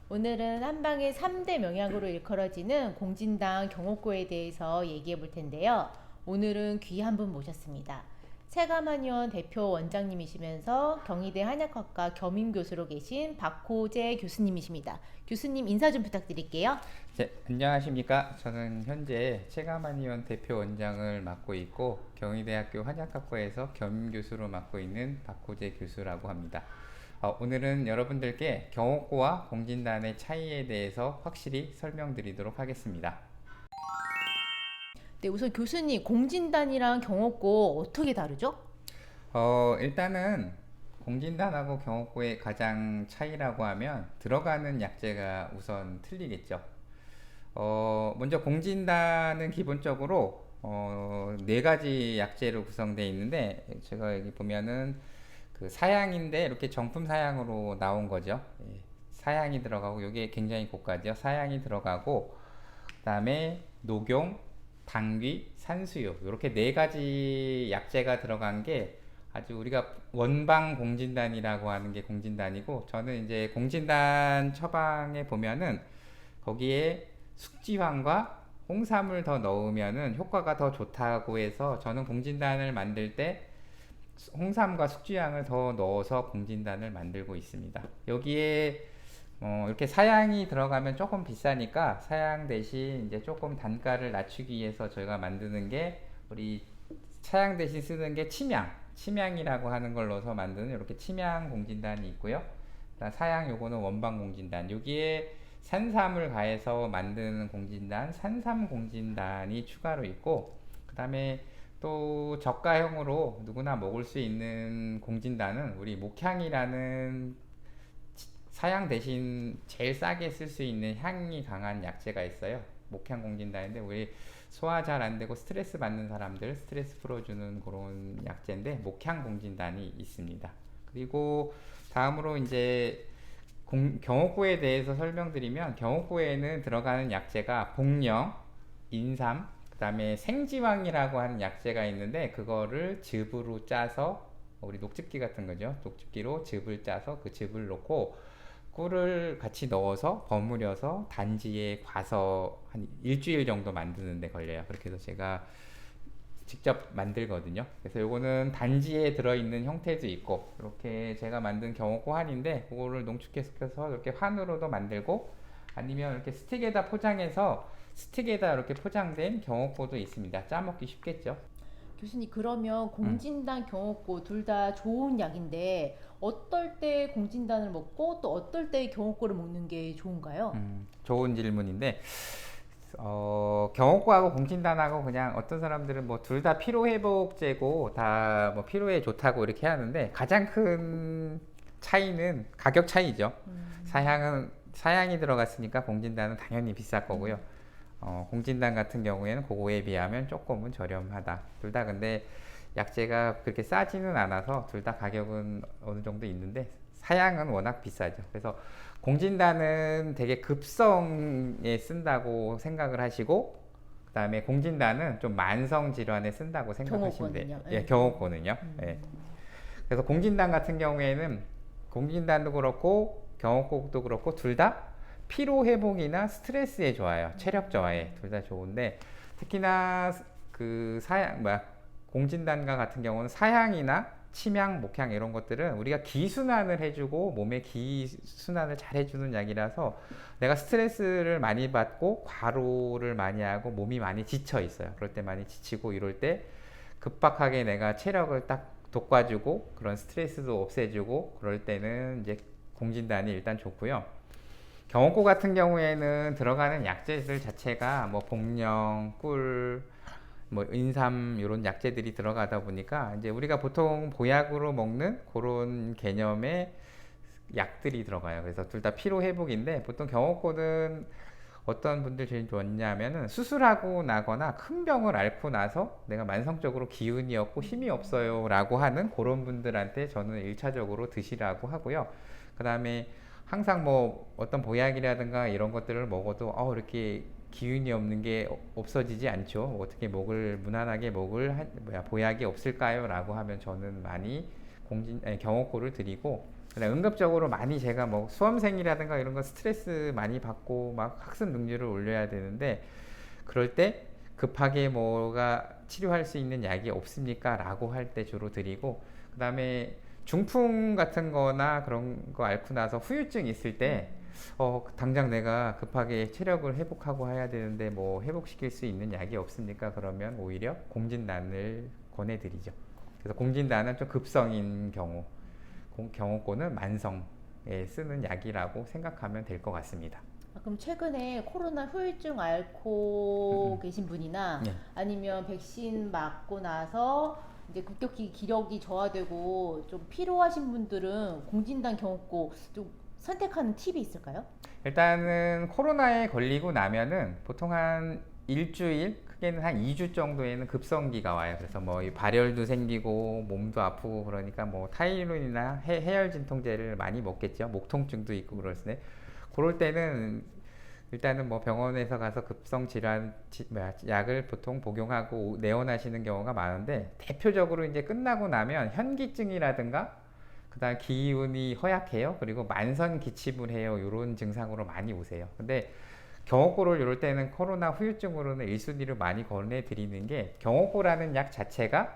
오늘은 한방의 3대 명약으로 일컬어지는 공진당 경옥고에 대해서 얘기해 볼 텐데요. 오늘은 귀한 분 모셨습니다. 세감한의원 대표 원장님이시면서 경희대 한약학과 겸임교수로 계신 박호재 교수님이십니다. 교수님 인사 좀 부탁드릴게요. 네, 안녕하십니까. 저는 현재 최가만 의원 대표 원장을 맡고 있고 경희대학교 한약학과에서 겸임교수로 맡고 있는 박호재 교수라고 합니다. 오늘은 여러분들께 경옥고와 공진단의 차이에 대해서 확실히 설명드리도록 하겠습니다. 네, 우선 교수님 공진단이랑 경옥고 어떻게 다르죠? 일단은 공진단하고 경옥고의 가장 차이라고 하면 들어가는 약재가 우선 틀리겠죠. 먼저 공진단은 기본적으로 네 가지 약재로 구성되어 있는데 제가 여기 보면은 그 사양인데 이렇게 정품 사양으로 나온 거죠. 예, 사양이 들어가고 이게 굉장히 고가죠. 사양이 들어가고 그다음에 녹용, 당귀, 산수유 이렇게 네 가지 약재가 들어간 게 아주 우리가 원방 공진단이라고 하는 게 공진단이고 저는 이제 공진단 처방에 보면은 거기에 숙지황과 홍삼을 더 넣으면은 효과가 더 좋다고 해서 저는 공진단을 만들 때 홍삼과 숙주향을 더 넣어서 공진단을 만들고 있습니다. 여기에 이렇게 사양이 들어가면 조금 비싸니까 사양 대신 이제 조금 단가를 낮추기 위해서 저희가 만드는 게 우리 사양 대신 쓰는 게 침향이라고 하는 걸 넣어서 만드는 이렇게 침향 공진단이 있고요. 사양 요거는 원방 공진단. 여기에 산삼을 가해서 만드는 공진단, 산삼 공진단이 추가로 있고, 그 다음에 또 저가형으로 누구나 먹을 수 있는 공진단은 우리 목향이라는 사양 대신 제일 싸게 쓸 수 있는 향이 강한 약재가 있어요. 목향 공진단인데 우리 소화 잘 안 되고 스트레스 받는 사람들 스트레스 풀어주는 그런 약재인데 목향 공진단이 있습니다. 그리고 다음으로 이제 경옥고에 대해서 설명드리면 경옥고에는 들어가는 약재가 복령, 인삼, 그 다음에 생지황이라고 하는 약재가 있는데 그거를 즙으로 짜서 우리 녹즙기 같은 거죠. 녹즙기로 즙을 짜서 그 즙을 넣고 꿀을 같이 넣어서 버무려서 단지에 과서 한 일주일 정도 만드는 데 걸려요. 그렇게 해서 제가 직접 만들거든요. 그래서 요거는 단지에 들어있는 형태도 있고 이렇게 제가 만든 경옥고 환인데 그거를 농축해서 이렇게 환으로도 만들고 아니면 이렇게 스틱에다 포장해서 스틱에다 이렇게 포장된 경옥고도 있습니다. 짜먹기 쉽겠죠. 교수님 그러면 음. 공진단, 경옥고 둘 다 좋은 약인데 어떨 때 공진단을 먹고 또 어떨 때 경옥고를 먹는 게 좋은가요? 좋은 질문인데 경옥고하고 공진단하고 그냥 어떤 사람들은 뭐 둘 다 피로회복제고 다 뭐 피로에 좋다고 이렇게 하는데 가장 큰 차이는 가격 차이죠. 사양이 들어갔으니까 공진단은 당연히 비쌀 거고요. 공진단 같은 경우에는 그거에 비하면 조금은 저렴하다. 둘 다 근데 약재가 그렇게 싸지는 않아서 둘 다 가격은 어느 정도 있는데 사양은 워낙 비싸죠. 그래서 공진단은 되게 급성에 쓴다고 생각을 하시고 그다음에 공진단은 좀 만성 질환에 쓴다고 생각하시면 돼요. 경옥고는요. 예, 네. 경옥고는요. 예. 그래서 공진단 같은 경우에는 공진단도 그렇고 경옥고도 그렇고 둘 다 피로 회복이나 스트레스에 좋아요. 체력 저하에 둘 다 좋은데 특히나 그 사양 뭐야 공진단과 같은 경우는 사향이나 침향, 목향 이런 것들은 우리가 기순환을 해주고 몸의 기순환을 잘 해주는 약이라서 내가 스트레스를 많이 받고 과로를 많이 하고 몸이 많이 지쳐 있어요. 그럴 때 많이 지치고 이럴 때 급박하게 내가 체력을 딱 돋궈주고 그런 스트레스도 없애주고 그럴 때는 이제 공진단이 일단 좋고요. 경옥고 같은 경우에는 들어가는 약재들 자체가 뭐 복령, 꿀, 뭐 인삼 이런 약재들이 들어가다 보니까 이제 우리가 보통 보약으로 먹는 그런 개념의 약들이 들어가요. 그래서 둘 다 피로 회복인데 보통 경옥고는 어떤 분들 제일 좋냐면은 수술하고 나거나 큰 병을 앓고 나서 내가 만성적으로 기운이 없고 힘이 없어요 라고 하는 그런 분들한테 저는 1차적으로 드시라고 하고요. 그 다음에 항상 뭐 어떤 보약이라든가 이런 것들을 먹어도 이렇게 기운이 없는 게 없어지지 않죠. 어떻게 목을 무난하게 보약이 없을까요? 라고 하면 저는 많이 경옥고를 드리고 그냥 응급적으로 많이 제가 뭐 수험생이라든가 이런 거 스트레스 많이 받고 막 학습 능률을 올려야 되는데 그럴 때 급하게 뭐가 치료할 수 있는 약이 없습니까? 라고 할 때 주로 드리고 그 다음에 중풍 같은 거나 그런 거 앓고 나서 후유증 있을 때 당장 내가 급하게 체력을 회복하고 해야 되는데 뭐 회복시킬 수 있는 약이 없습니까? 그러면 오히려 공진단을 권해드리죠. 그래서 공진단은 좀 급성인 경우, 경호고는 만성에 쓰는 약이라고 생각하면 될 것 같습니다. 그럼 최근에 코로나 후유증 앓고 계신 분이나 네. 아니면 백신 맞고 나서 이제 급격히 기력이 저하되고 좀 피로하신 분들은 공진단 경옥고 좀 선택하는 팁이 있을까요? 일단은 코로나에 걸리고 나면은 보통 한 일주일, 크게는 한 2주 정도에는 급성기가 와요. 그래서 뭐 이 발열도 생기고 몸도 아프고 그러니까 뭐 타이레놀이나 해열 진통제를 많이 먹겠죠. 목 통증도 있고 그러시네. 그럴 때는 일단은 뭐 병원에서 가서 급성 질환 약을 보통 복용하고 내원하시는 경우가 많은데 대표적으로 이제 끝나고 나면 현기증이라든가 그다음 기운이 허약해요. 그리고 만성 기침을 해요. 이런 증상으로 많이 오세요. 근데 경옥고를 이럴 때는 코로나 후유증으로는 1순위를 많이 권해드리는 게 경옥고라는 약 자체가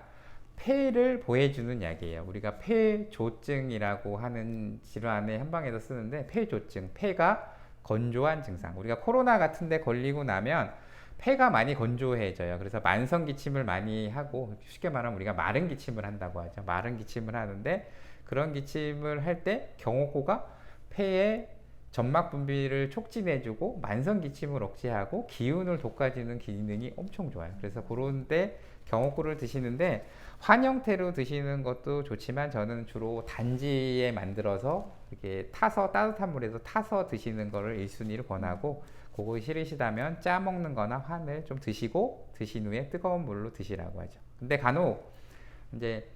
폐를 보호해주는 약이에요. 우리가 폐조증이라고 하는 질환의 한방에서 쓰는데 폐조증, 폐가 건조한 증상. 우리가 코로나 같은데 걸리고 나면 폐가 많이 건조해져요. 그래서 만성 기침을 많이 하고 쉽게 말하면 우리가 마른 기침을 한다고 하죠. 마른 기침을 하는데 그런 기침을 할 때 경옥고가 폐에 점막 분비를 촉진해주고 만성 기침을 억제하고 기운을 돋궈주는 기능이 엄청 좋아요. 그래서 그런 때 경옥고를 드시는데 환 형태로 드시는 것도 좋지만 저는 주로 단지에 만들어서 이렇게 타서 따뜻한 물에서 타서 드시는 거를 1순위로 권하고 그거 싫으시다면 짜 먹는 거나 환을 좀 드시고 드신 후에 뜨거운 물로 드시라고 하죠. 근데 간혹 이제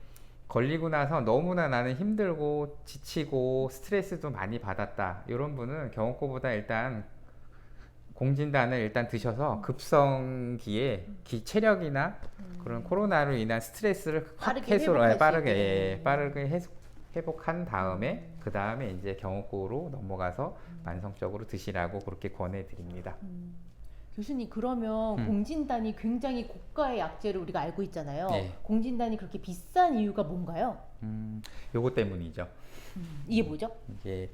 걸리고 나서 너무나 나는 힘들고 지치고 스트레스도 많이 받았다 이런 분은 경옥고보다 일단 공진단을 일단 드셔서 급성기에 체력이나 그런 코로나로 인한 스트레스를 확 빠르게 해소를 회복할 수 빠르게 회복한 다음에 그 다음에 이제 경옥고로 넘어가서 만성적으로 드시라고 그렇게 권해드립니다. 교수님 그러면 공진단이 굉장히 고가의 약재를 우리가 알고 있잖아요. 네. 공진단이 그렇게 비싼 이유가 뭔가요? 요거 때문이죠. 이게 뭐죠? 이게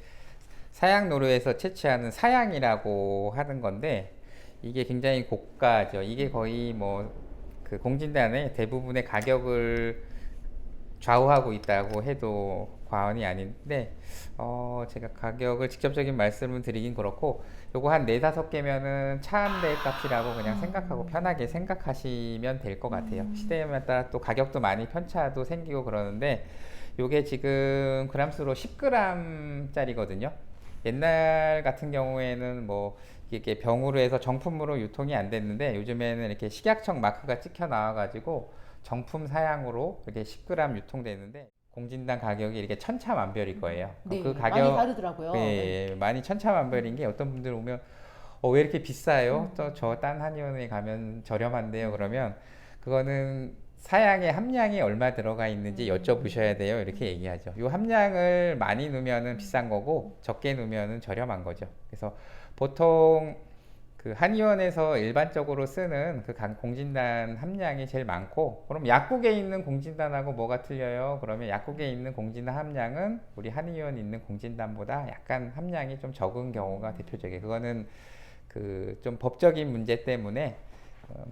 사양 노루에서 채취하는 사양이라고 하는 건데 이게 굉장히 고가죠. 이게 거의 뭐 그 공진단의 대부분의 가격을 좌우하고 있다고 해도 과언이 아닌데 제가 가격을 직접적인 말씀을 드리긴 그렇고 요거 한 4-5개면은 차 한 대 값이라고 그냥 생각하고 편하게 생각하시면 될 것 같아요. 시대에 따라 또 가격도 많이 편차도 생기고 그러는데 요게 지금 그람수로 10g 짜리거든요. 옛날 같은 경우에는 뭐 이게 병으로 해서 정품으로 유통이 안 됐는데 요즘에는 이렇게 식약청 마크가 찍혀 나와가지고 정품 사양으로 이렇게 10g 유통되는데 공진단 가격이 이렇게 천차만별일 거예요. 네, 그 많이 가격 다르더라고요. 예, 많이 천차만별인 게 어떤 분들 오면 왜 이렇게 비싸요? 또 저 딴 한의원에 가면 저렴한데요. 그러면 그거는 사양의 함량이 얼마 들어가 있는지 여쭤보셔야 돼요. 이렇게 얘기하죠. 요 함량을 많이 넣으면은 비싼 거고 적게 넣으면은 저렴한 거죠. 그래서 보통 그 한의원에서 일반적으로 쓰는 그 공진단 함량이 제일 많고 그럼 약국에 있는 공진단하고 뭐가 틀려요? 그러면 약국에 있는 공진단 함량은 우리 한의원에 있는 공진단보다 약간 함량이 좀 적은 경우가 대표적이에요. 그거는 그 좀 법적인 문제 때문에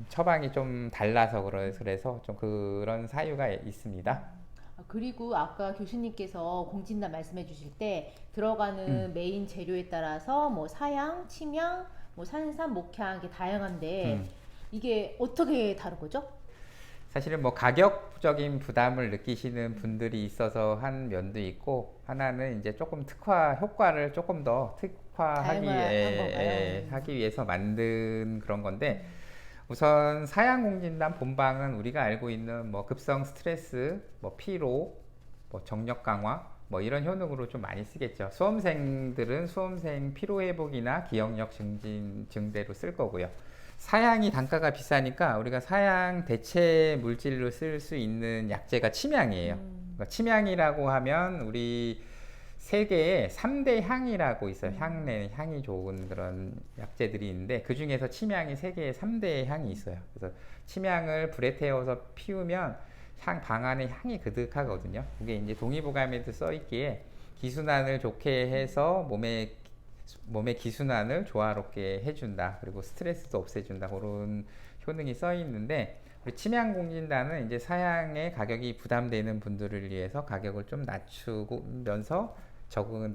처방이 좀 달라서 그래서 좀 그런 사유가 있습니다. 그리고 아까 교수님께서 공진단 말씀해 주실 때 들어가는 메인 재료에 따라서 뭐 사양, 침향, 뭐 산삼, 목향 이게 다양한데 이게 어떻게 다른 거죠? 사실은 뭐 가격적인 부담을 느끼시는 분들이 있어서 한 면도 있고 하나는 이제 조금 특화 효과를 조금 더 특화하기 다양한 건가요? 하기 위해서 만든 그런 건데 우선 사양공진단 본방은 우리가 알고 있는 뭐 급성 스트레스, 뭐 피로, 뭐 정력 강화 뭐 이런 효능으로 좀 많이 쓰겠죠. 수험생들은 수험생 피로 회복이나 기억력 증진 증대로 쓸 거고요. 사양이 단가가 비싸니까 우리가 사양 대체 물질로 쓸 수 있는 약재가 침향이에요. 그러니까 침향이라고 하면 우리 세계에 3대 향이라고 있어요. 향이 좋은 그런 약재들이 있는데 그 중에서 침향이 세계에 3대 향이 있어요. 그래서 침향을 불에 태워서 피우면 방 안에 향이 그득하거든요. 그게 이제 동의보감에도 써 있기에 기순환을 좋게 해서 몸의 기순환을 조화롭게 해준다. 그리고 스트레스도 없애준다. 그런 효능이 써 있는데 우리 침향공진단은 이제 사양의 가격이 부담되는 분들을 위해서 가격을 좀 낮추면서 적은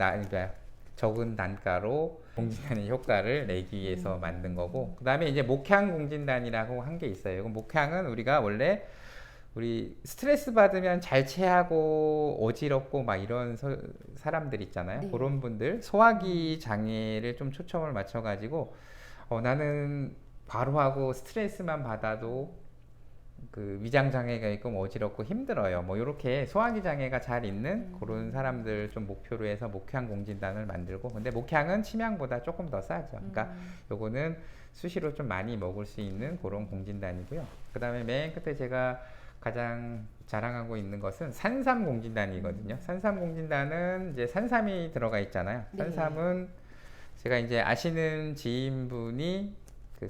단가로 공진단의 효과를 내기 위해서 만든 거고, 그 다음에 이제 목향공진단이라고 한 게 있어요. 이건 목향은 우리가 원래 우리 스트레스 받으면 잘 체하고 어지럽고 막 이런 사람들 있잖아요. 네. 그런 분들 소화기 장애를 좀 초점을 맞춰가지고 나는 바로 하고 스트레스만 받아도 그 위장 장애가 있고 어지럽고 힘들어요. 뭐 이렇게 소화기 장애가 잘 있는 그런 사람들 좀 목표로 해서 목향 공진단을 만들고, 근데 목향은 침향보다 조금 더 싸죠. 그러니까 요거는 수시로 좀 많이 먹을 수 있는 그런 공진단이고요. 그다음에 맨 끝에 제가 가장 자랑하고 있는 것은 산삼 공진단이거든요. 산삼 공진단은 이제 산삼이 들어가 있잖아요. 네. 산삼은 제가 이제 아시는 지인분이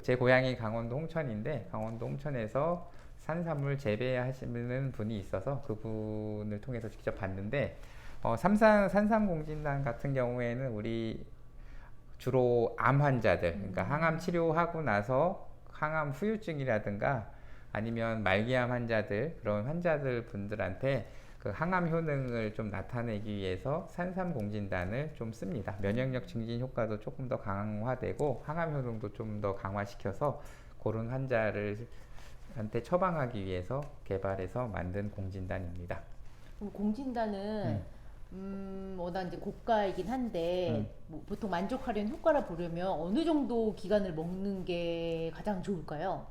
제 고향이 강원도 홍천인데 강원도 홍천에서 산삼을 재배하시는 분이 있어서 그분을 통해서 직접 봤는데 산삼 공진단 같은 경우에는 우리 주로 암 환자들, 그러니까 항암 치료하고 나서 항암 후유증이라든가 아니면 말기암 환자들, 그런 환자들 분들한테 그 항암 효능을 좀 나타내기 위해서 산삼 공진단을 좀 씁니다. 면역력 증진 효과도 조금 더 강화되고 항암 효능도 좀 더 강화시켜서 그런 환자한테 처방하기 위해서 개발해서 만든 공진단입니다. 그럼 공진단은 워낙 이제 고가이긴 한데 뭐 보통 만족하려는 효과를 보려면 어느 정도 기간을 먹는 게 가장 좋을까요?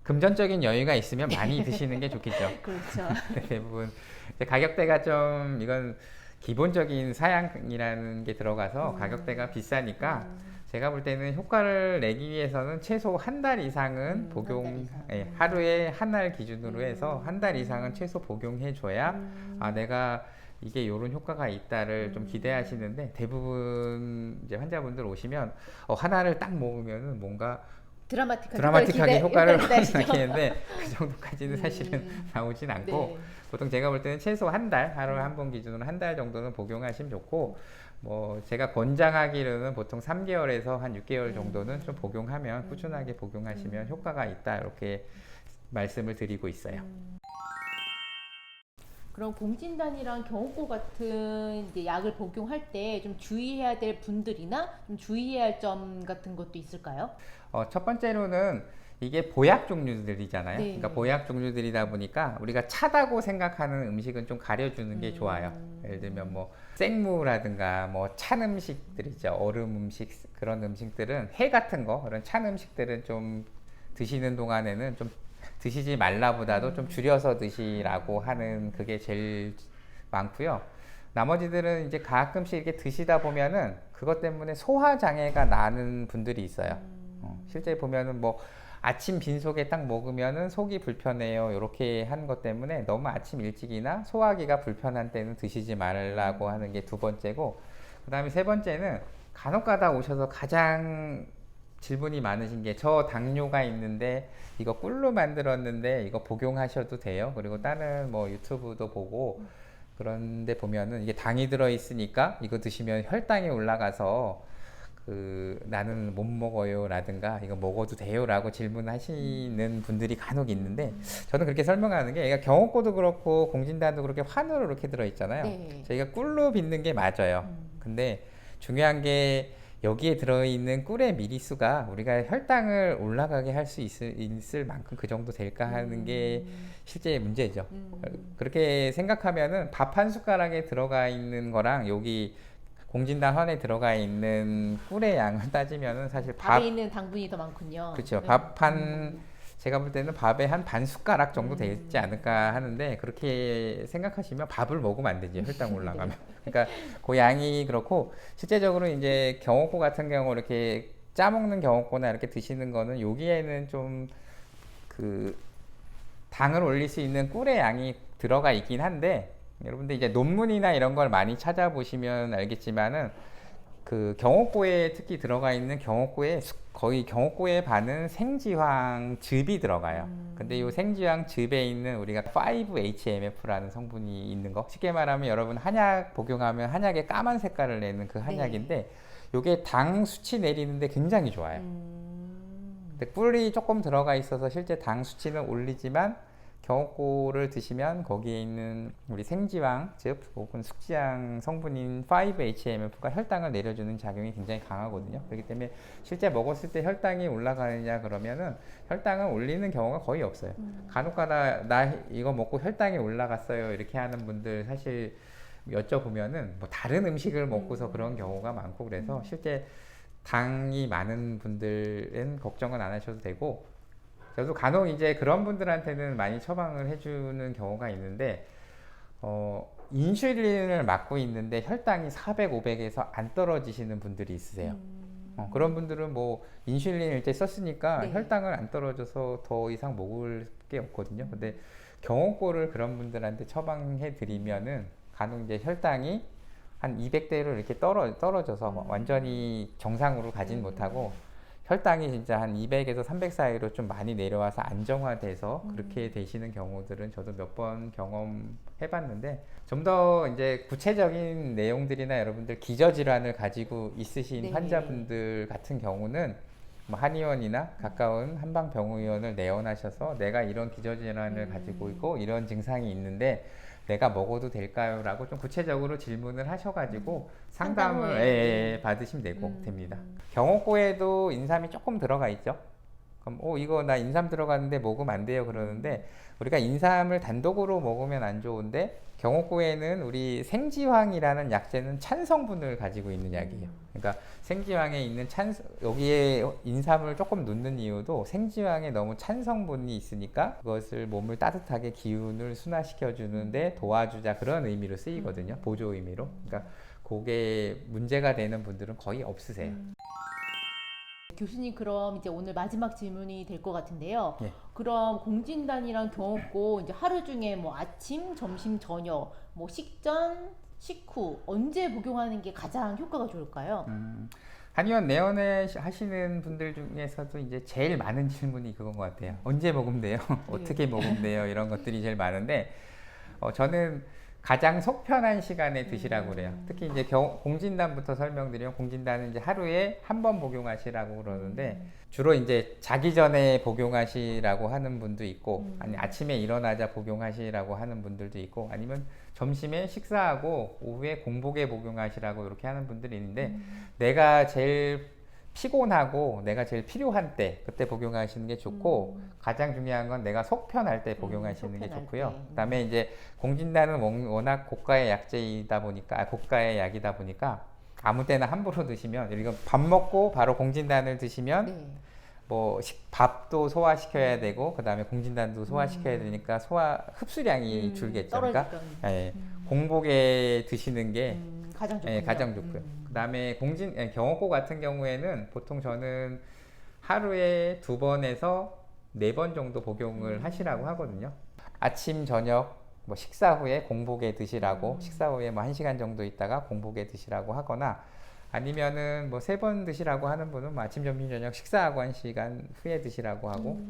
금전적인 여유가 있으면 많이 드시는 게 좋겠죠. 그렇죠. 대부분 이제 가격대가 좀 이건 기본적인 사양이라는 게 들어가서 가격대가 비싸니까 제가 볼 때는 효과를 내기 위해서는 최소 한 달 이상은 복용, 한 달 이상. 예, 하루에 한 알 기준으로 해서 한 달 이상은 최소 복용해 줘야 내가 이게 이런 효과가 있다를 좀 기대하시는데, 대부분 이제 환자분들 오시면 하나를 딱 먹으면은 뭔가 드라마틱하게 효과를 나타내는데 그 정도까지는 사실은 나오진 않고, 네. 보통 제가 볼 때는 최소 한 달, 하루에 한 번 기준으로 한 달 정도는 복용하시면 좋고, 뭐 제가 권장하기로는 보통 3개월에서 한 6개월 정도는 좀 복용하면 꾸준하게 복용하시면 효과가 있다, 이렇게 말씀을 드리고 있어요. 그럼 공진단이랑 경옥고 같은 이제 약을 복용할 때 좀 주의해야 될 분들이나 좀 주의해야 할 점 같은 것도 있을까요? 첫 번째로는 이게 보약 종류들이잖아요. 네. 그러니까 보약 종류들이다 보니까 우리가 차다고 생각하는 음식은 좀 가려주는 게 좋아요. 예를 들면 뭐 생무라든가 뭐 찬 음식들 있죠. 얼음 음식, 그런 음식들은 해 같은 거, 그런 찬 음식들은 좀 드시는 동안에는 좀 드시지 말라보다도 좀 줄여서 드시라고 하는 그게 제일 많고요. 나머지들은 이제 가끔씩 이렇게 드시다 보면은 그것 때문에 소화 장애가 나는 분들이 있어요. 실제 보면은 뭐 아침 빈속에 딱 먹으면은 속이 불편해요, 이렇게 하는 것 때문에 너무 아침 일찍이나 소화기가 불편한 때는 드시지 말라고 하는 게 두 번째고, 그 다음에 세 번째는 간혹가다 오셔서 가장 질문이 많으신 게 저 당뇨가 있는데 이거 꿀로 만들었는데 이거 복용하셔도 돼요? 그리고 다른 뭐 유튜브도 보고 그런데 보면은 이게 당이 들어있으니까 이거 드시면 혈당이 올라가서 나는 못 먹어요 라든가 이거 먹어도 돼요 라고 질문하시는 분들이 간혹 있는데, 저는 그렇게 설명하는 게, 얘가 경옥고도 그렇고 공진단도 그렇게 환으로 이렇게 들어있잖아요. 네. 저희가 꿀로 빚는 게 맞아요. 근데 중요한 게 여기에 들어있는 꿀의 미리수가 우리가 혈당을 올라가게 할 수 있을 만큼 그 정도 될까 하는 게 실제 문제죠. 그렇게 생각하면은 밥 한 숟가락에 들어가 있는 거랑 여기 공진단 환에 들어가 있는 꿀의 양을 따지면은 사실 밥에 있는 당분이 더 많군요. 그렇죠. 네. 제가 볼 때는 밥에 한 반 숟가락 정도 되지 않을까 하는데, 그렇게 생각하시면 밥을 먹으면 안 되지, 혈당 올라가면. 그러니까 그 양이 그렇고, 실제적으로 이제 경옥고 같은 경우 이렇게 짜먹는 경옥고나 이렇게 드시는 거는 여기에는 좀 당을 올릴 수 있는 꿀의 양이 들어가 있긴 한데, 여러분들 이제 논문이나 이런 걸 많이 찾아보시면 알겠지만은 그 경옥고에 특히 들어가 있는 경옥고에 거의 경옥고의 반은 생지황 즙이 들어가요. 근데 이 생지황 즙에 있는 우리가 5-HMF라는 성분이 있는 거, 쉽게 말하면 여러분 한약 복용하면 한약에 까만 색깔을 내는 그 한약인데 요게 당 수치 내리는데 굉장히 좋아요. 근데 꿀이 조금 들어가 있어서 실제 당 수치는 올리지만 경옥고를 드시면 거기에 있는 우리 생지황 즉 혹은 숙지향 성분인 5-HMF가 혈당을 내려주는 작용이 굉장히 강하거든요. 그렇기 때문에 실제 먹었을 때 혈당이 올라가느냐 그러면은 혈당을 올리는 경우가 거의 없어요. 간혹가다 나 이거 먹고 혈당이 올라갔어요 이렇게 하는 분들 사실 여쭤보면은 뭐 다른 음식을 먹고서 그런 경우가 많고 그래서 실제 당이 많은 분들은 걱정은 안 하셔도 되고, 저도 간혹 이제 그런 분들한테는 많이 처방을 해주는 경우가 있는데 인슐린을 맞고 있는데 혈당이 400, 500에서 안 떨어지시는 분들이 있으세요. 그런 분들은 뭐 인슐린 일제 썼으니까 네. 혈당을 안 떨어져서 더 이상 먹을 게 없거든요. 근데 경옥고를 그런 분들한테 처방해 드리면은 간혹 이제 혈당이 한 200대로 이렇게 떨어져서 완전히 정상으로 가진 못하고 혈당이 진짜 한 200에서 300 사이로 좀 많이 내려와서 안정화돼서 그렇게 되시는 경우들은 저도 몇 번 경험해 봤는데, 좀 더 이제 구체적인 내용들이나 여러분들 기저질환을 가지고 있으신 네. 환자분들 같은 경우는 뭐 한의원이나 가까운 한방병의원을 내원하셔서 내가 이런 기저질환을 가지고 있고 이런 증상이 있는데 내가 먹어도 될까요? 라고 좀 구체적으로 질문을 하셔가지고 상담을 받으시면 됩니다. 경옥고에도 인삼이 조금 들어가 있죠. 그럼 이거 나 인삼 들어갔는데 먹으면 안 돼요 그러는데, 우리가 인삼을 단독으로 먹으면 안 좋은데 경옥고에는 우리 생지황이라는 약재는 찬성분을 가지고 있는 약이에요. 그러니까 생지황에 있는 여기에 인삼을 조금 넣는 이유도 생지황에 너무 찬성분이 있으니까 그것을 몸을 따뜻하게 기운을 순화시켜 주는데 도와주자, 그런 의미로 쓰이거든요. 보조 의미로. 그러니까 그게 문제가 되는 분들은 거의 없으세요. 교수님, 그럼 이제 오늘 마지막 질문이 될 것 같은데요. 예. 그럼 공진단이랑 경옥고 이제 하루 중에 뭐 아침, 점심, 저녁, 뭐 식전, 식후 언제 복용하는 게 가장 효과가 좋을까요? 한의원 내원에 하시는 분들 중에서도 이제 제일 많은 질문이 그건 것 같아요. 언제 먹으면 돼요? 어떻게 먹으면 돼요? 이런 것들이 제일 많은데 저는 가장 속 편한 시간에 드시라고 그래요. 특히 이제 공진단부터 설명드리면, 공진단은 이제 하루에 한 번 복용하시라고 그러는데 주로 이제 자기 전에 복용하시라고 하는 분도 있고, 아니 아침에 일어나자 복용하시라고 하는 분들도 있고, 아니면 점심에 식사하고 오후에 공복에 복용하시라고 이렇게 하는 분들이 있는데 내가 제일 피곤하고 내가 제일 필요한 때 그때 복용하시는 게 좋고, 가장 중요한 건 내가 속 편할 때 복용하시는 게 좋고요. 그다음에 이제 공진단은 워낙 고가의 약재이다 보니까 고가의 약이다 보니까 아무 때나 함부로 드시면, 이거 밥 먹고 바로 공진단을 드시면 뭐 밥도 소화시켜야 되고 그다음에 공진단도 소화시켜야 되니까 흡수량이 줄겠죠. 그러니까 공복에 드시는 게 가장 좋고요. 가장 좋고요. 그다음에 경옥고 같은 경우에는 보통 저는 하루에 2번에서 4번 정도 복용을 하시라고 하거든요. 아침, 저녁, 뭐 식사 후에 공복에 드시라고, 식사 후에 뭐 1시간 정도 있다가 공복에 드시라고 하거나, 아니면은 뭐 3번 드시라고 하는 분은 뭐 아침, 점심, 저녁 식사하고 1시간 후에 드시라고 하고,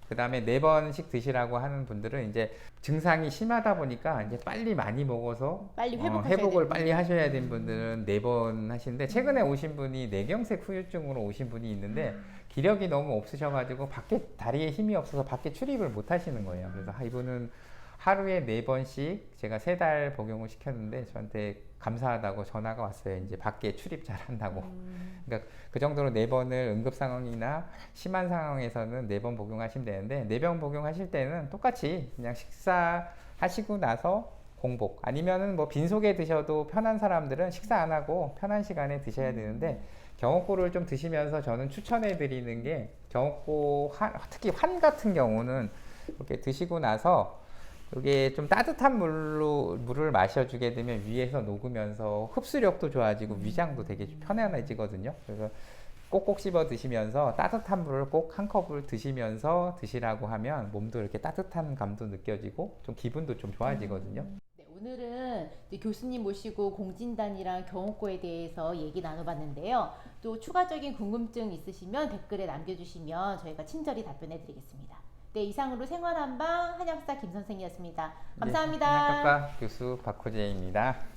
그 다음에 4번씩 드시라고 하는 분들은 이제 증상이 심하다 보니까 이제 빨리 많이 먹어서 빨리 회복을 빨리 하셔야 되는 분들은 4번 하시는데, 최근에 오신 분이 뇌경색 후유증으로 오신 분이 있는데 기력이 너무 없으셔가지고 다리에 힘이 없어서 밖에 출입을 못 하시는 거예요. 그래서 이분은 하루에 4번씩 제가 3달 복용을 시켰는데 저한테 감사하다고 전화가 왔어요. 이제 밖에 출입 잘 한다고. 그러니까 그 정도로 4번을 응급 상황이나 심한 상황에서는 4번 복용하시면 되는데, 4번 복용하실 때는 똑같이 그냥 식사하시고 나서 공복, 아니면은 뭐 빈속에 드셔도 편한 사람들은 식사 안 하고 편한 시간에 드셔야 되는데, 경옥고를 좀 드시면서 저는 추천해 드리는 게, 경옥고 특히 환 같은 경우는 이렇게 드시고 나서 이게 좀 따뜻한 물을 마셔주게 되면 위에서 녹으면서 흡수력도 좋아지고 위장도 되게 편안해지거든요. 그래서 꼭꼭 씹어 드시면서 따뜻한 물을 꼭 한 컵을 드시면서 드시라고 하면 몸도 이렇게 따뜻한 감도 느껴지고 좀 기분도 좀 좋아지거든요. 네, 오늘은 이제 교수님 모시고 공진단이랑 경옥고에 대해서 얘기 나눠봤는데요. 또 추가적인 궁금증 있으시면 댓글에 남겨주시면 저희가 친절히 답변해 드리겠습니다. 네, 이상으로 생활한방 한약사 김 선생이었습니다. 감사합니다. 한약학과 교수 박호재입니다.